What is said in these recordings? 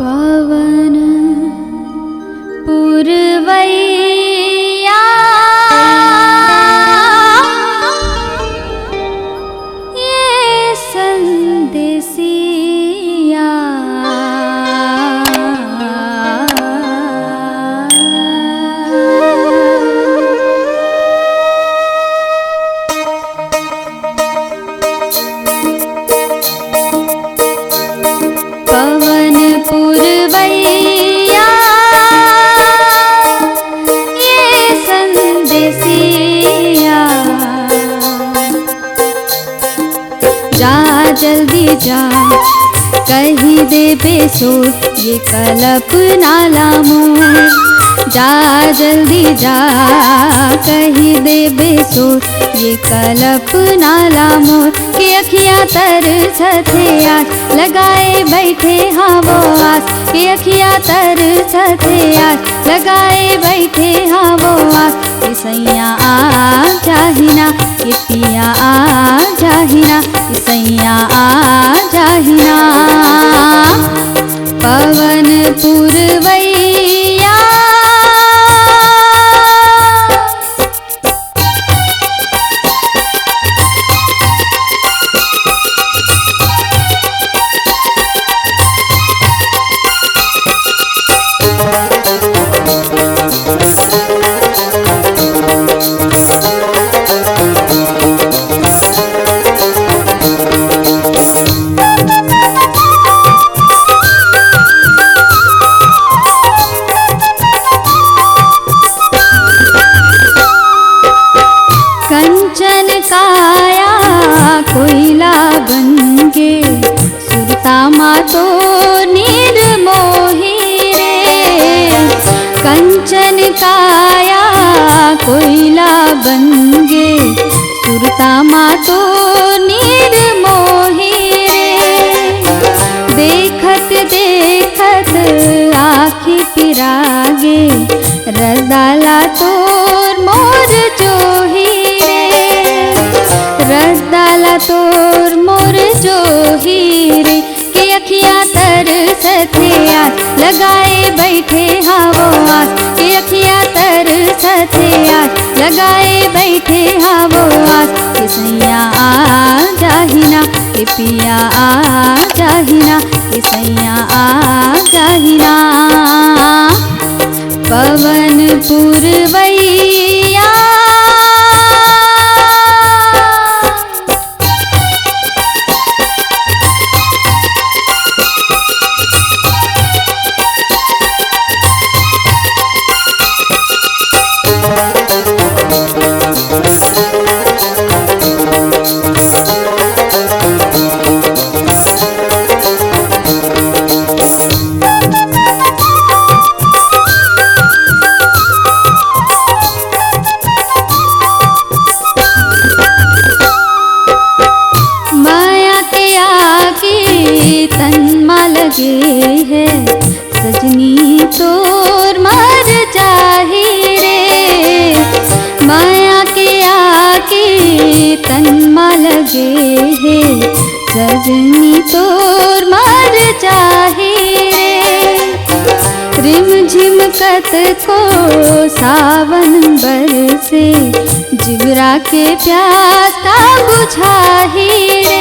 पवन पुरवैया ये संदेसिया पवन पुरवैया ये संदेसिया जा जल्दी जा कही दे बेसोर ये कल्पना मोर जा जल्दी जा कही दे बेसोर ये कल्पना मोर कि अखियाँ तरसथे आस लगाए बैठे हाँ वो आस कि अखियाँ तरसथे आस लगाए बैठे हाँ वो आस कि सैया आ जाहिना कि पिया आ जाहिना कि सैया आ जाहिना पवन पुरवैया कंचन काया कोयला बनके सुरता मातो निर्मोही रे कंचन काया कोयला बनके सुरता मातो निर्मोही रे देखत देखत आँखी पिरागे रसदाला तोर मोर जोही रसदाला तोर मोर जोही रे कि अखियाँ तरसथे आस लगाए बैठे हाँ वो आस कि अखियाँ तरसथे आस लगाए बैठे हाँ वो आस कि सैया आ जाहिना कि पिया आ जाहिना कि सैया आ जाहिना पवन पुरवैया लगे है सजनी तोर मर जाही रे माया के आके तन्मा लगे है सजनी तोर मर जाही रे रिम झिम कत को सावन बरसे जिगरा के प्यास का बुझाही रे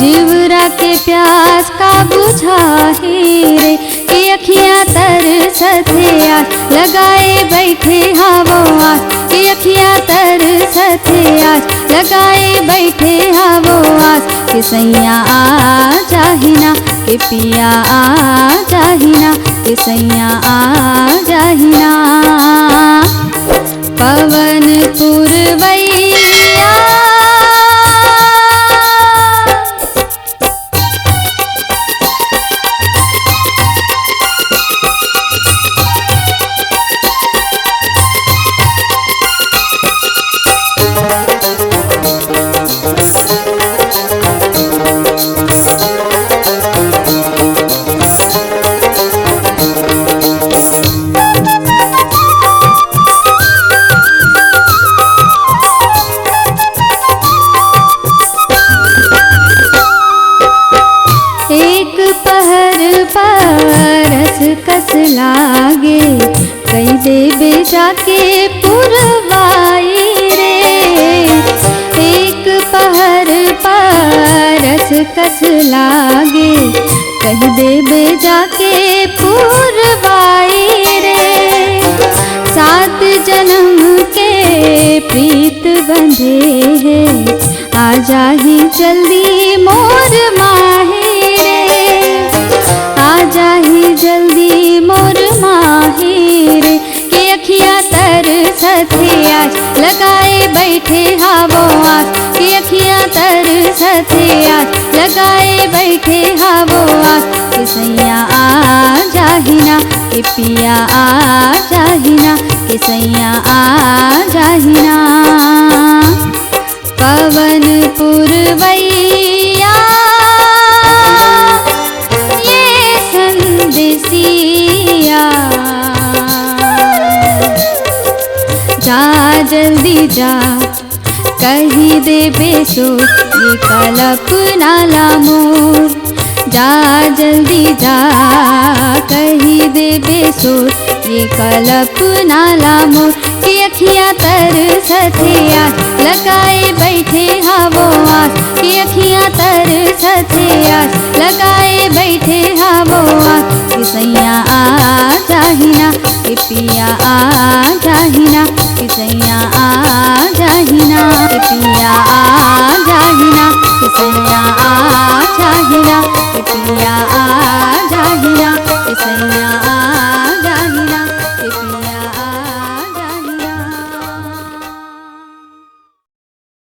जिवरा के प्यास का बुझाही रे कि अखियाँ तरसथे आस लगाए बैठे हाँ वो आस कि अखियाँ तरसथे आस लगाए बैठे हाँ वो आस कि सैया आ जाहिना कि पिया आ जाहिना कि सैया आ जाहिना पवन पुरवैया कस लागे, कह देबे जाके पूरवाई रे। 7 जन्म के प्रीत बंधे है, आ जाही जल्दी मोर माही रे, आ जाही जल्दी मोर माही रे। के अखिया तरसथे आज लगाए बैठे हावो आस, के अखिया तरसथे आज लगाए बैठे हावो आस। के सैया आ जाहिना, के पिया आ जाहिना, के सैया आ जाहिना। पवन पुरवैया ये संदेसिया, जा जल्दी जा कही दे बेसो ये कल्पना ला मोर। जा जल्दी जा कही दे बेसो ये कल्पना ला मोर। के अखियाँ तरसथे आज लगाए बैठे हावो आस, के अखियाँ तरसथे आज लगाए बैठे हावो आस। के सैया आ जाहिना, के पिया आ जाहिना, के सैया आ जाहिना, के पिया आ